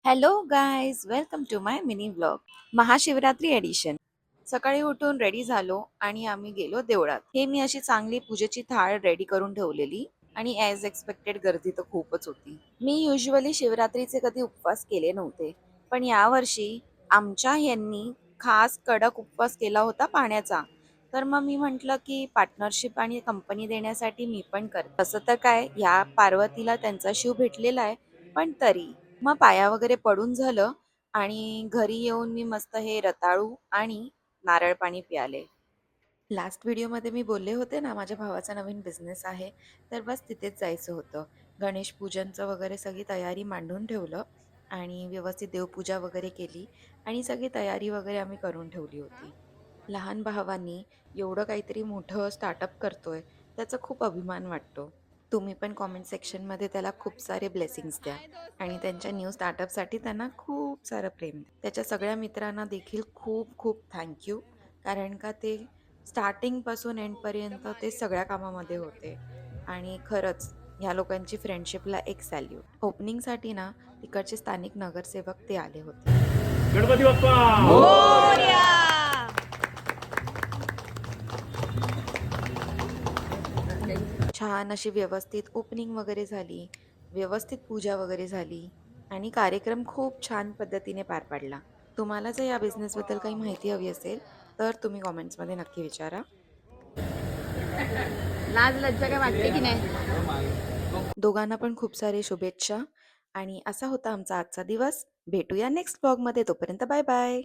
Hello guys, welcome to my mini vlog. Mahashivratri edition. सकाळी उठून ready झालो आणि आम्ही गेलो देवळात. हे मी अशी चांगली पूजेची थाळ रेडी करून ठेवलेली आणि ॲज एक्सपेक्टेड गर्दी तर खूपच होती. मी युजली शिवरात्रीचे कधी उपवास केले नव्हते, पण यावर्षी आमच्या यांनी खास कडक उपवास केला होता पाण्याचा. तर मग मी म्हटलं की पार्टनरशिप आणि कंपनी देण्यासाठी मी पण करते. तसं तर काय, या पार्वतीला त्यांचा शिव भेटलेला आहे, पण तरी मग पाया वगैरे पडून झालं आणि घरी येऊन मी मस्त हे रताळू आणि नारळ पाणी प्याले. लास्ट व्हिडिओमध्ये मी बोलले होते ना, माझ्या भावाचा नवीन बिझनेस आहे, तर बस तिथेच जायचं होतं. गणेश पूजनचं वगैरे सगळी तयारी मांडून ठेवलं आणि व्यवस्थित देवपूजा वगैरे केली आणि सगळी तयारी वगैरे आम्ही करून ठेवली होती. लहान भावांनी एवढं काहीतरी मोठं स्टार्टअप करतोय, त्याचा खूप अभिमान वाटतो. तुम्ही पण कॉमेंट सेक्शनमध्ये त्याला खूप सारे ब्लेसिंग्स द्या आणि त्यांच्या न्यू स्टार्टअपसाठी त्यांना खूप सारं प्रेम द्या. त्याच्या सगळ्या मित्रांना देखील खूप खूप थँक्यू, कारण का ते स्टार्टिंगपासून एंडपर्यंत ते सगळ्या कामामध्ये होते आणि खरंच ह्या लोकांची फ्रेंडशिपला एक सॅल्यूट. ओपनिंगसाठी ना तिकडचे स्थानिक नगरसेवक ते आले होते. गणपती बाप्पा छान अशी व्यवस्थित ओपनिंग वगैरे झाली, व्यवस्थित पूजा वगैरे झाली आणि कार्यक्रम खूप छान पद्धतीने पार पाडला. तुम्हाला जर या बिझनेसबद्दल काही माहिती हवी असेल तर तुम्ही कॉमेंट्समध्ये नक्की विचारा. लाज लज्जा काय वाटते की नाही? दोघांना पण खूप सारे शुभेच्छा आणि असा होता आमचा आजचा दिवस. भेटूया नेक्स्ट ब्लॉगमध्ये. तोपर्यंत बाय बाय.